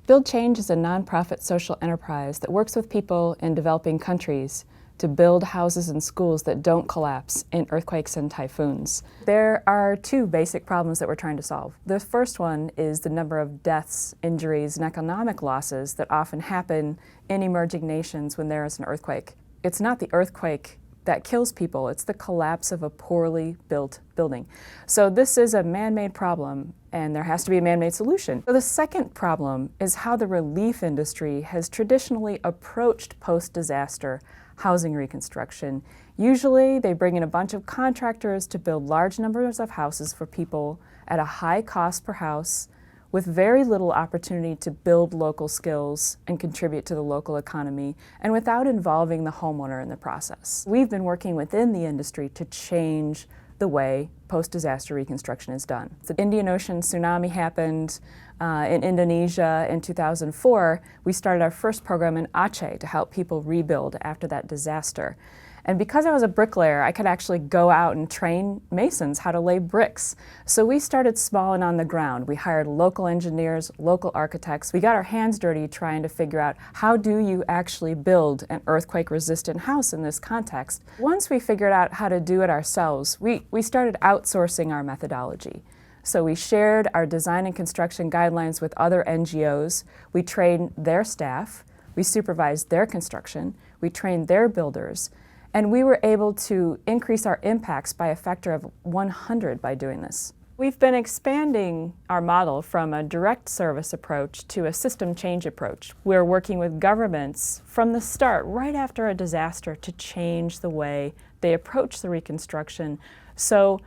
Build Change is a nonprofit social enterprise that works with people in developing countries to build houses and schools that don't collapse in earthquakes and typhoons. There are two basic problems that we're trying to solve. The first one is the number of deaths, injuries, and economic losses that often happen in emerging nations when there is an earthquake. It's not the earthquake that kills people, it's the collapse of a poorly built building. So this is a man-made problem, and there has to be a man-made solution. So the second problem is how the relief industry has traditionally approached post-disaster housing reconstruction. Usually they bring in a bunch of contractors to build large numbers of houses for people at a high cost per house, with very little opportunity to build local skills and contribute to the local economy, and without involving the homeowner in the process. We've been working within the industry to change the way post-disaster reconstruction is done. The Indian Ocean tsunami happened in Indonesia in 2004. We started our first program in Aceh to help people rebuild after that disaster. And because I was a bricklayer, I could actually go out and train masons how to lay bricks. So we started small and on the ground. We hired local engineers, local architects. We got our hands dirty trying to figure out how do you actually build an earthquake-resistant house in this context. Once we figured out how to do it ourselves, we started outsourcing our methodology. So we shared our design and construction guidelines with other NGOs. We trained their staff. We supervised their construction. We trained their builders. And we were able to increase our impacts by a factor of 100 by doing this. We've been expanding our model from a direct service approach to a system change approach. We're working with governments from the start, right after a disaster, to change the way they approach the reconstruction. So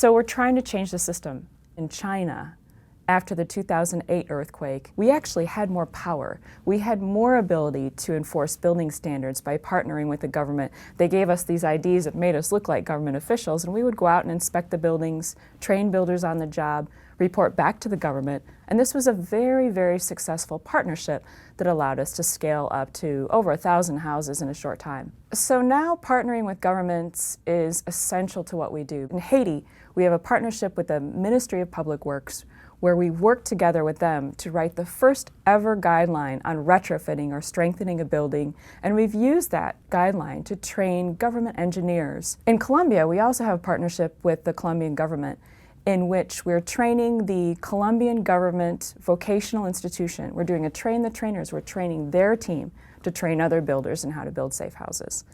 we're trying to change the system. In China, after the 2008 earthquake, we actually had more power. We had more ability to enforce building standards by partnering with the government. They gave us these IDs that made us look like government officials, and we would go out and inspect the buildings, train builders on the job, report back to the government. And this was a very, very successful partnership that allowed us to scale up to over 1,000 houses in a short time. So now partnering with governments is essential to what we do. In Haiti, we have a partnership with the Ministry of Public Works, where we worked together with them to write the first ever guideline on retrofitting or strengthening a building, and we've used that guideline to train government engineers. In Colombia, we also have a partnership with the Colombian government in which we're training the Colombian government vocational institution. We're doing a train the trainers. We're training their team to train other builders in how to build safe houses.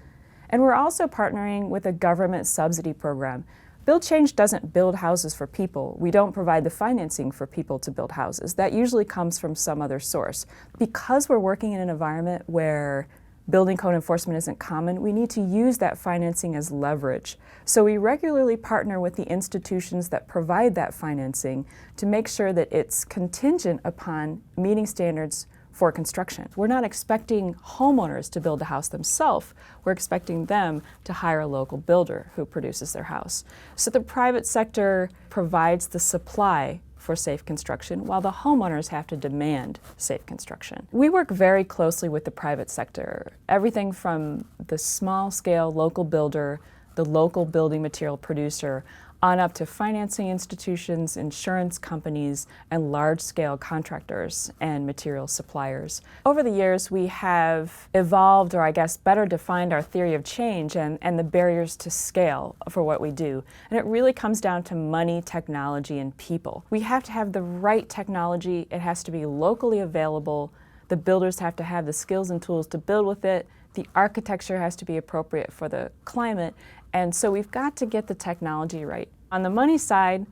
And we're also partnering with a government subsidy program. Build Change doesn't build houses for people. We don't provide the financing for people to build houses. That usually comes from some other source. Because we're working in an environment where building code enforcement isn't common, we need to use that financing as leverage. So we regularly partner with the institutions that provide that financing to make sure that it's contingent upon meeting standards for construction. We're not expecting homeowners to build a house themselves. We're expecting them to hire a local builder who produces their house. So the private sector provides the supply for safe construction, while the homeowners have to demand safe construction. We work very closely with the private sector, everything from the small-scale local builder, the local building material producer, on up to financing institutions, insurance companies, and large-scale contractors and material suppliers. Over the years, we have evolved, or I guess better defined, our theory of change and the barriers to scale for what we do. And it really comes down to money, technology, and people. We have to have the right technology. It has to be locally available. The builders have to have the skills and tools to build with it. The architecture has to be appropriate for the climate. And so we've got to get the technology right. On the money side,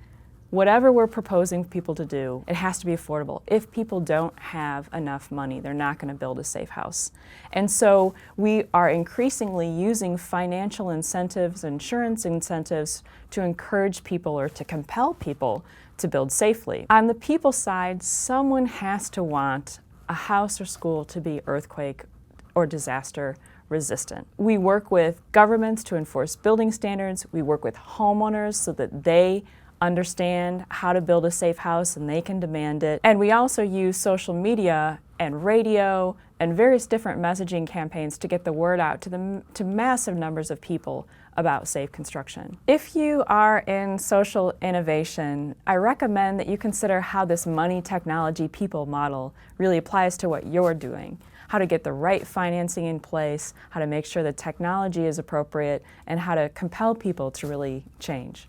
whatever we're proposing people to do, it has to be affordable. If people don't have enough money, they're not going to build a safe house. And so we are increasingly using financial incentives, insurance incentives to encourage people or to compel people to build safely. On the people side, someone has to want a house or school to be earthquake or disaster resistant. We work with governments to enforce building standards. We work with homeowners so that they understand how to build a safe house and they can demand it. And we also use social media and radio and various different messaging campaigns to get the word out to massive numbers of people about safe construction. If you are in social innovation, I recommend that you consider how this money, technology, people model really applies to what you're doing. How to get the right financing in place, how to make sure the technology is appropriate, and how to compel people to really change.